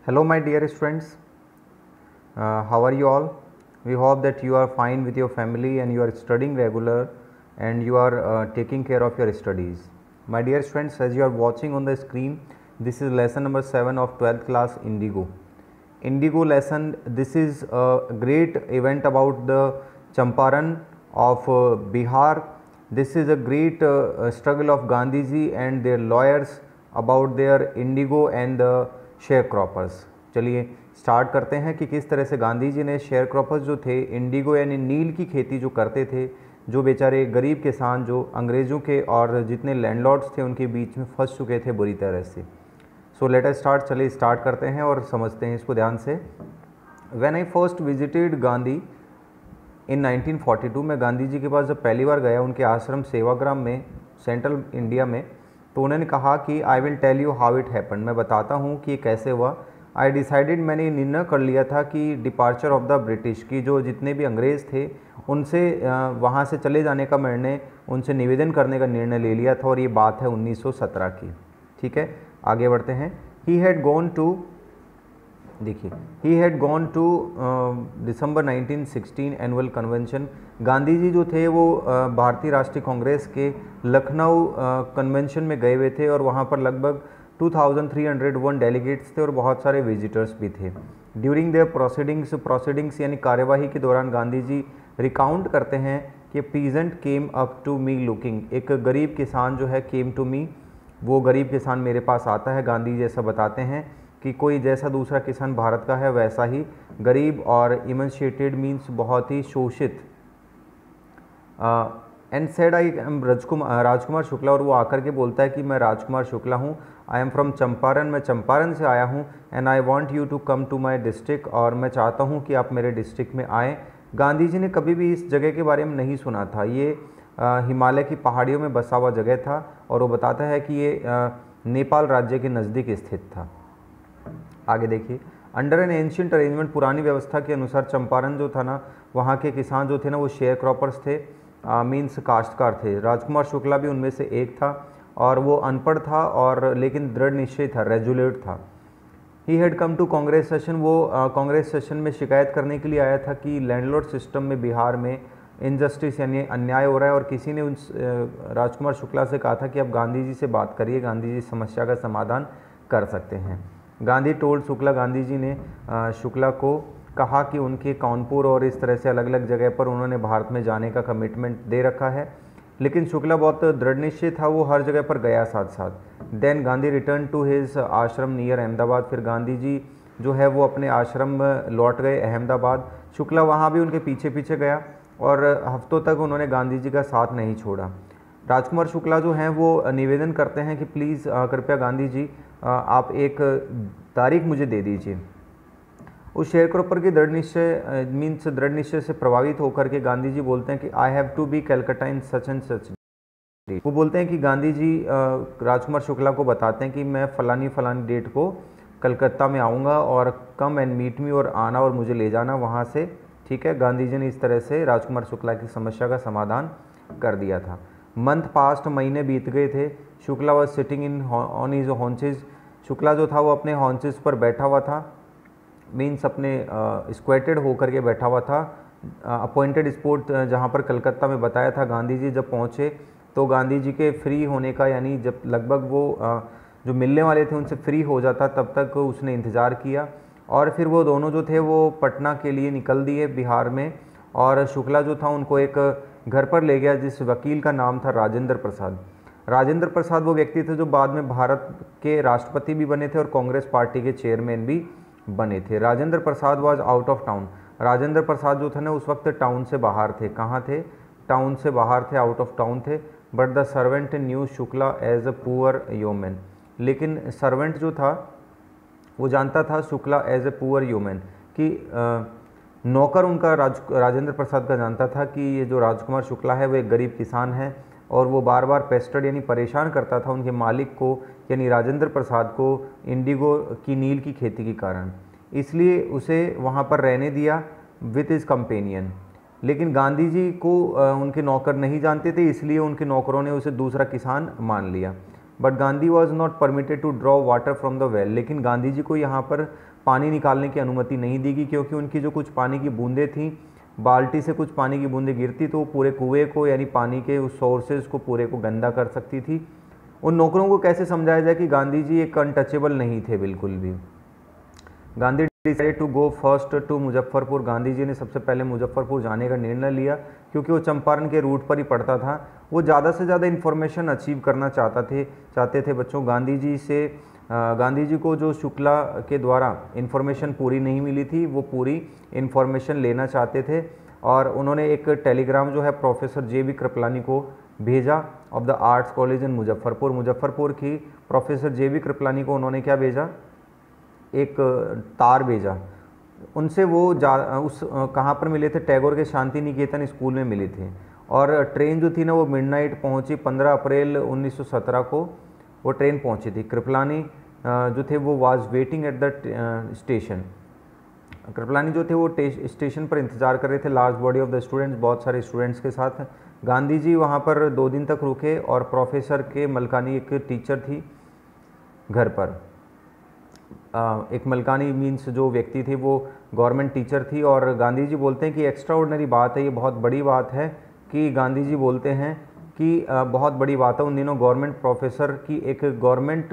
Hello, my dear students. How are you all? We hope that you are fine with your family and you are studying regular and you are taking care of your studies. My dear students, as you are watching on the screen, this is lesson number 7 of 12th class Indigo. Indigo lesson, this is a great event about the Champaran of Bihar. This is a great struggle of Gandhiji and their lawyers about their indigo and the sharecroppers. चलिए start करते हैं कि किस तरह से गांधी जी ने शेयरक्रॉपर्स जो थे, इंडिगो यानी नील की खेती जो करते थे, जो बेचारे गरीब किसान जो अंग्रेज़ों के और जितने लैंडलॉर्ड्स थे उनके बीच में फंस चुके थे बुरी तरह से. So let us start. चलिए स्टार्ट करते हैं और समझते हैं इसको ध्यान से. When I first visited Gandhi in 1942, मैं गांधी जी के पास जब पहली बार गया उनके आश्रम सेवाग्राम में सेंट्रल इंडिया में, तो उन्होंने कहा कि I will tell you how it happen, मैं बताता हूँ कि ये कैसे हुआ. आई डिसाइडेड, मैंने निर्णय कर लिया था कि डिपार्चर ऑफ द ब्रिटिश की जो जितने भी अंग्रेज़ थे उनसे वहाँ से चले जाने का निर्णय, उनसे निवेदन करने का निर्णय ले लिया था और ये बात है 1917 की. ठीक है, आगे बढ़ते हैं. ही हैड गॉन टू, देखिए, he had gone to December 1916 annual convention. Gandhi ji जो थे वो भारतीय राष्ट्रीय कांग्रेस के लखनऊ कन्वेंशन में गए हुए थे और वहाँ पर लगभग 2301 डेलीगेट्स थे और बहुत सारे विजिटर्स भी थे. ड्यूरिंग देयर प्रोसीडिंग्स यानी कार्यवाही के दौरान गांधी जी रिकाउंट करते हैं कि peasant came up to me looking, एक गरीब किसान जो है केम टू मी, वो गरीब किसान मेरे पास आता है. गांधी जी ऐसा बताते हैं कि कोई जैसा दूसरा किसान भारत का है वैसा ही गरीब और इमेंशिएटेड मीन्स बहुत ही शोषित. And said I am Rajkumar Shukla, और वो आकर के बोलता है कि मैं राजकुमार शुक्ला हूँ. आई एम फ्रॉम चंपारण, मैं चंपारण से आया हूँ. And I want you to come to my district, और मैं चाहता हूँ कि आप मेरे डिस्ट्रिक्ट में आएँ. गांधी जी ने कभी भी इस जगह के बारे में नहीं सुना था. ये हिमालय की पहाड़ियों में बसा हुआ जगह था और वो बताता है कि ये नेपाल राज्य के नज़दीक स्थित था. आगे देखिए. अंडर एन एंशियंट अरेंजमेंट, पुरानी व्यवस्था के अनुसार चंपारण जो था ना, वहाँ के किसान जो थे ना वो शेयर क्रॉपर्स थे, मीन्स काश्तकार थे. राजकुमार शुक्ला भी उनमें से एक था और वो अनपढ़ था और लेकिन दृढ़ निश्चय था, रेजुलेट था. He had come to Congress session, वो कांग्रेस सेशन में शिकायत करने के लिए आया था कि लैंडलॉर्ड सिस्टम में बिहार में इनजस्टिस यानी अन्याय हो रहा है. और किसी ने उस राजकुमार शुक्ला से कहा था कि आप गांधी जी से बात करिए, गांधी जी समस्या का समाधान कर सकते हैं. गांधी टोल्ड शुक्ला, गांधी जी ने शुक्ला को कहा कि उनके कानपुर और इस तरह से अलग अलग जगह पर उन्होंने भारत में जाने का कमिटमेंट दे रखा है. लेकिन शुक्ला बहुत दृढ़ निश्चय था, वो हर जगह पर गया साथ साथ. Then Gandhi return to his ashram near Ahmedabad, फिर गांधी जी जो है वो अपने आश्रम में लौट गए अहमदाबाद. शुक्ला वहाँ भी उनके पीछे पीछे गया और हफ्तों तक उन्होंने गांधी जी का साथ नहीं छोड़ा. राजकुमार शुक्ला जो हैं वो निवेदन करते हैं कि प्लीज़ कृपया गांधी जी आप एक तारीख मुझे दे दीजिए. उस शेयरक्रॉपर की दृढ़ निश्चय से प्रभावित होकर के गांधी जी बोलते हैं कि I have to be Calcutta in such and such. वो बोलते हैं कि गांधी जी राजकुमार शुक्ला को बताते हैं कि मैं फलानी डेट को कलकत्ता में आऊँगा और कम एंड मीट मी, और आना और मुझे ले जाना वहाँ से. ठीक है, गांधी जी ने इस तरह से राजकुमार शुक्ला की समस्या का समाधान कर दिया था. मंथ पास्ट, महीने बीत गए थे. Shukla was sitting in on his haunches, Shukla जो था वो अपने हॉन्चेज पर बैठा हुआ था, मीन्स अपने स्क्वेटेड होकर के बैठा हुआ था. अपॉइंटेड स्पॉट जहाँ पर कलकत्ता में बताया था. गांधी जी जब पहुँचे तो गांधी जी के फ्री होने का, यानी जब लगभग वो जो मिलने वाले थे उनसे फ्री हो जाता तब तक उसने इंतज़ार किया. और फिर वो दोनों जो थे वो पटना के लिए निकल दिए बिहार में. और शुक्ला जो था उनको एक घर पर ले गया जिस वकील का नाम था राजेंद्र प्रसाद. राजेंद्र प्रसाद वो व्यक्ति थे जो बाद में भारत के राष्ट्रपति भी बने थे और कांग्रेस पार्टी के चेयरमैन भी बने थे. Rajendra Prasad was out of town, Rajendra Prasad जो थे ना उस वक्त टाउन से बाहर थे. कहाँ थे? टाउन से बाहर थे, आउट ऑफ टाउन थे. But the servant knew Shukla as a poor human, लेकिन सर्वेंट जो था वो जानता था Shukla as a poor human, कि नौकर उनका राजेंद्र प्रसाद का जानता था कि ये जो राजकुमार शुक्ला है वो एक गरीब किसान है और वो बार बार पेस्टेड यानी परेशान करता था उनके मालिक को यानी राजेंद्र प्रसाद को इंडिगो की नील की खेती के कारण. इसलिए उसे वहाँ पर रहने दिया विथ हिज कंपेनियन. लेकिन गांधी जी को उनके नौकर नहीं जानते थे, इसलिए उनके नौकरों ने उसे दूसरा किसान मान लिया. But Gandhi was not permitted to draw water from the well. लेकिन गांधी जी को यहाँ पर पानी निकालने की अनुमति नहीं दी गई, क्योंकि उनकी जो कुछ पानी की बूंदें थीं, बाल्टी से कुछ पानी की बूंदें गिरती तो वो पूरे कुएँ को यानी पानी के उस सोर्सेज को पूरे को गंदा कर सकती थी। उन नौकरों को कैसे समझाया जाए कि गांधी जी एक अनटचेबल नहीं थे बिल्कुल भी। Gandhi decided to go first to Muzaffarpur. Gandhi ji ने सबसे पहले मुजफ्फरपुर जाने का निर्णय लिया, क्योंकि वो चंपारण के रूट पर ही पड़ता था। वो ज़्यादा से ज़्यादा इन्फॉर्मेशन अचीव करना चाहते थे बच्चों। गांधी जी को जो शुक्ला के द्वारा इन्फॉर्मेशन पूरी नहीं मिली थी, वो पूरी इन्फॉर्मेशन लेना चाहते थे। और उन्होंने एक टेलीग्राम जो है प्रोफेसर JB कृपलानी को भेजा of the arts college in Muzaffarpur की प्रोफेसर JB कृपलानी को उन्होंने क्या भेजा, एक तार भेजा। उनसे वो कहाँ पर मिले थे, टैगोर के शांति निकेतन स्कूल में मिले थे। और ट्रेन जो थी ना वो मिडनाइट पहुंची, 15 अप्रैल 1917 को वो ट्रेन पहुंची थी। कृपलानी जो थे वो was waiting at the station. Kripalani जो थे वो स्टेशन पर इंतज़ार कर रहे थे, large body of the students, बहुत सारे स्टूडेंट्स के साथ। गांधी जी वहाँ पर 2 दिन तक रुके और प्रोफेसर के मलकानी एक टीचर थी घर पर। एक मलकानी मीन्स जो व्यक्ति थी वो गवर्नमेंट टीचर थी। और गांधी जी बोलते हैं कि एक्स्ट्रा ऑर्डिनरी बात है, ये बहुत बड़ी बात है कि गांधी जी बोलते हैं कि बहुत बड़ी बात है, उन दिनों गवर्नमेंट प्रोफेसर की एक गवर्नमेंट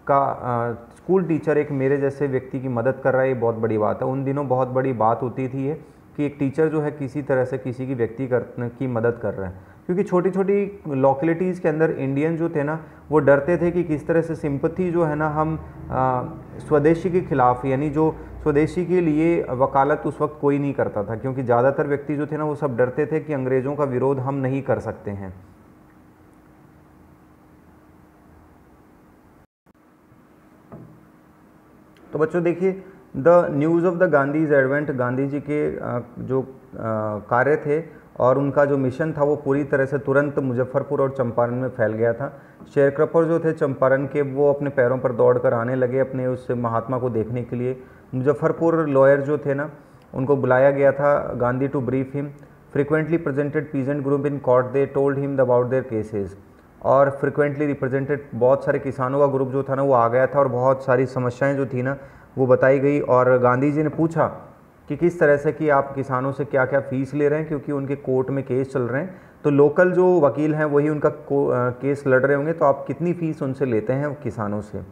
का स्कूल टीचर एक मेरे जैसे व्यक्ति की मदद कर रहा है, ये बहुत बड़ी बात है। उन दिनों बहुत बड़ी बात होती थी ये कि एक टीचर जो है किसी तरह से किसी की व्यक्ति की मदद कर रहा है। क्योंकि छोटी छोटी लोकेलिटीज़ के अंदर इंडियन जो थे ना वो डरते थे कि किस तरह से सिंपथी जो है ना हम स्वदेशी के खिलाफ, यानी जो स्वदेशी के लिए वकालत उस वक्त कोई नहीं करता था, क्योंकि ज़्यादातर व्यक्ति जो थे ना वो सब डरते थे कि अंग्रेज़ों का विरोध हम नहीं कर सकते हैं। तो बच्चों देखिए, the news of the Gandhi's advent, Gandhi ji के जो कार्य थे और उनका जो मिशन था वो पूरी तरह से तुरंत मुजफ्फरपुर और चंपारण में फैल गया था। शेरक्रपर जो थे चंपारण के, वो अपने पैरों पर दौड़कर आने लगे अपने उस महात्मा को देखने के लिए। मुजफ्फरपुर लॉयर जो थे ना उनको बुलाया गया था Gandhi to brief him. Frequently presented peasant group in court, they told him about their cases. और फ्रिक्वेंटली रिप्रेजेंटेड बहुत सारे किसानों का ग्रुप जो था ना वो आ गया था और बहुत सारी समस्याएं जो थी ना वो बताई गई। और गांधी जी ने पूछा कि किस तरह से कि आप किसानों से क्या क्या फ़ीस ले रहे हैं, क्योंकि उनके कोर्ट में केस चल रहे हैं, तो लोकल जो वकील हैं वही उनका केस लड़ रहे होंगे, तो आप कितनी फ़ीस उनसे लेते हैं किसानों से।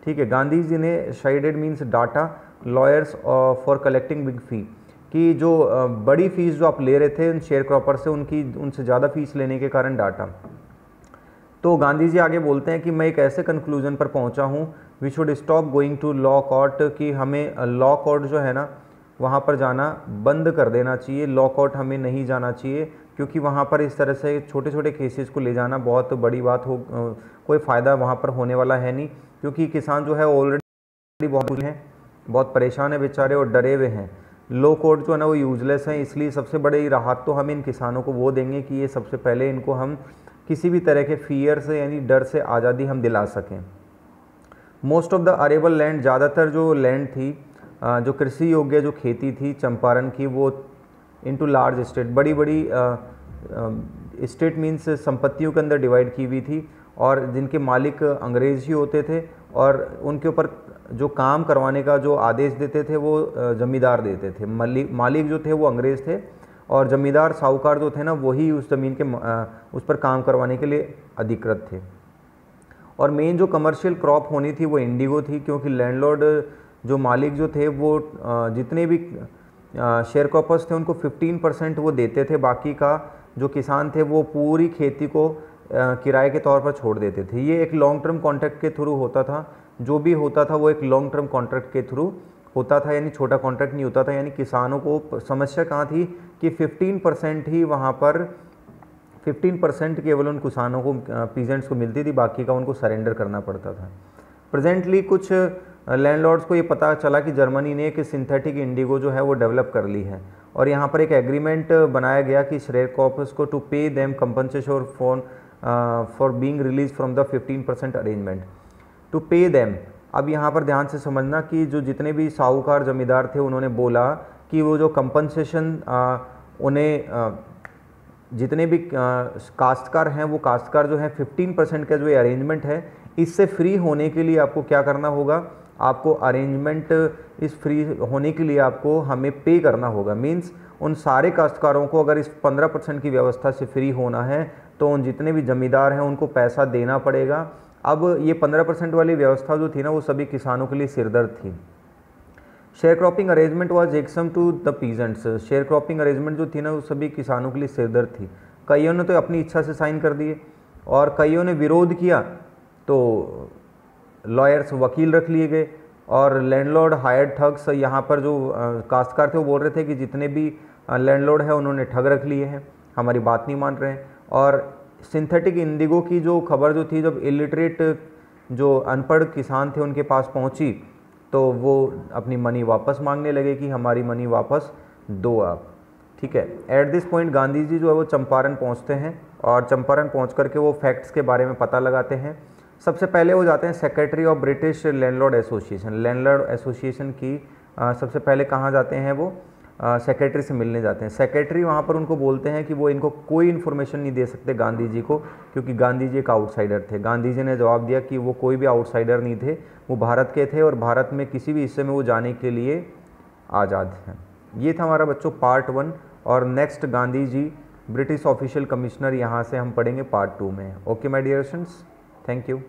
ठीक है, गांधी जी ने chided means that lawyers for collecting big fee, कि जो बड़ी फ़ीस जो आप ले रहे थे उन शेयर क्रॉपर से, उनसे ज़्यादा फ़ीस लेने के कारण डाटा। तो गांधी जी आगे बोलते हैं कि मैं एक ऐसे कंक्लूजन पर पहुंचा हूं, we should stop going to law court, कि हमें लॉ कोर्ट जो है ना वहां पर जाना बंद कर देना चाहिए। लॉ कोर्ट हमें नहीं जाना चाहिए, क्योंकि वहां पर इस तरह से छोटे छोटे केसेस को ले जाना बहुत बड़ी बात हो, कोई फ़ायदा वहां पर होने वाला है नहीं, क्योंकि किसान जो है ऑलरेडी बहुत परेशान है बेचारे और डरे हुए हैं। लॉ कोर्ट जो है ना वो यूजलेस हैं, इसलिए सबसे बड़ी राहत तो हम इन किसानों को वो देंगे कि ये सबसे पहले इनको हम किसी भी तरह के फियर से यानी डर से आज़ादी हम दिला सकें। Most of the arable land, ज़्यादातर जो लैंड थी जो कृषि योग्य जो खेती थी चंपारण की, वो इनटू लार्ज स्टेट, बड़ी बड़ी स्टेट मीन्स संपत्तियों के अंदर डिवाइड की हुई थी, और जिनके मालिक अंग्रेज़ ही होते थे, और उनके ऊपर जो काम करवाने का जो आदेश देते थे वो जमींदार देते थे। मालिक जो थे वो अंग्रेज़ थे, और जमींदार साहूकार जो थे ना वही उस ज़मीन के उस पर काम करवाने के लिए अधिकृत थे। और मेन जो कमर्शियल क्रॉप होनी थी वो इंडिगो थी, क्योंकि लैंडलॉर्ड जो मालिक जो थे वो जितने भी शेयर क्रॉपर्स थे उनको 15% वो देते थे, बाकी का जो किसान थे वो पूरी खेती को किराए के तौर पर छोड़ देते थे। ये एक लॉन्ग टर्म कॉन्ट्रैक्ट के थ्रू होता था, जो भी होता था वो एक लॉन्ग टर्म कॉन्ट्रैक्ट के थ्रू होता था, यानी छोटा कॉन्ट्रैक्ट नहीं होता था। यानी किसानों को समस्या कहाँ थी कि 15% ही वहाँ पर 15% केवल उन किसानों को पीजेंट्स को मिलती थी, बाकी का उनको सरेंडर करना पड़ता था। प्रेजेंटली कुछ लैंडलॉर्ड्स को ये पता चला कि जर्मनी ने एक सिंथेटिक इंडिगो जो है वो डेवलप कर ली है, और यहाँ पर एक एग्रीमेंट बनाया गया कि शेयर क्रॉपर्स को to pay them compensation for being release from the 15% arrangement to pay them. अब यहाँ पर ध्यान से समझना कि जो जितने भी साहूकार जमींदार थे उन्होंने बोला कि वो जो कंपनसेशन उन्हें जितने भी काश्तकार हैं वो काश्तकार जो है 15% का जो ये अरेंजमेंट है इससे फ्री होने के लिए आपको क्या करना होगा, आपको अरेंजमेंट, इस फ्री होने के लिए आपको हमें पे करना होगा। मीन्स उन सारे काश्तकारों को अगर इस 15% की व्यवस्था से फ्री होना है तो उन जितने भी ज़मींदार हैं उनको पैसा देना पड़ेगा। अब ये 15% वाली व्यवस्था जो थी ना वो सभी किसानों के लिए सिरदर्द थी। Share cropping arrangement was irksome to the peasants. Share cropping arrangement जो थी ना वो सभी किसानों के लिए सिरदर्द थी। कईयों ने तो अपनी इच्छा से साइन कर दिए और कईयों ने विरोध किया तो लॉयर्स, वकील रख लिए गए और लैंडलॉर्ड हायर्ड ठग्स। यहाँ पर जो काश्तकार थे वो बोल रहे थे कि जितने भी लैंडलॉर्ड हैं उन्होंने ठग रख लिए हैं, हमारी बात नहीं मान रहे हैं। और सिंथेटिक इंडिगो की जो खबर जो थी, जब इलिटरेट जो अनपढ़ किसान थे उनके पास पहुंची तो वो अपनी मनी वापस मांगने लगे कि हमारी मनी वापस दो आप। ठीक है, at this point Gandhi ji जो है वो चंपारण पहुंचते हैं और चंपारण पहुंच करके वो फैक्ट्स के बारे में पता लगाते हैं। सबसे पहले वो जाते हैं secretary of British landlord association. Landlord association की सबसे पहले कहाँ जाते हैं वो, सेक्रेटरी से मिलने जाते हैं। सेक्रेटरी वहाँ पर उनको बोलते हैं कि वो इनको कोई इन्फॉर्मेशन नहीं दे सकते गांधी जी को, क्योंकि गांधी जी एक आउटसाइडर थे। गांधी जी ने जवाब दिया कि वो कोई भी आउटसाइडर नहीं थे, वो भारत के थे और भारत में किसी भी हिस्से में वो जाने के लिए आज़ाद हैं। ये था हमारा बच्चों पार्ट 1 और next Gandhi ji British official commissioner यहाँ से हम पढ़ेंगे पार्ट 2 में। Okay my dear students, thank you.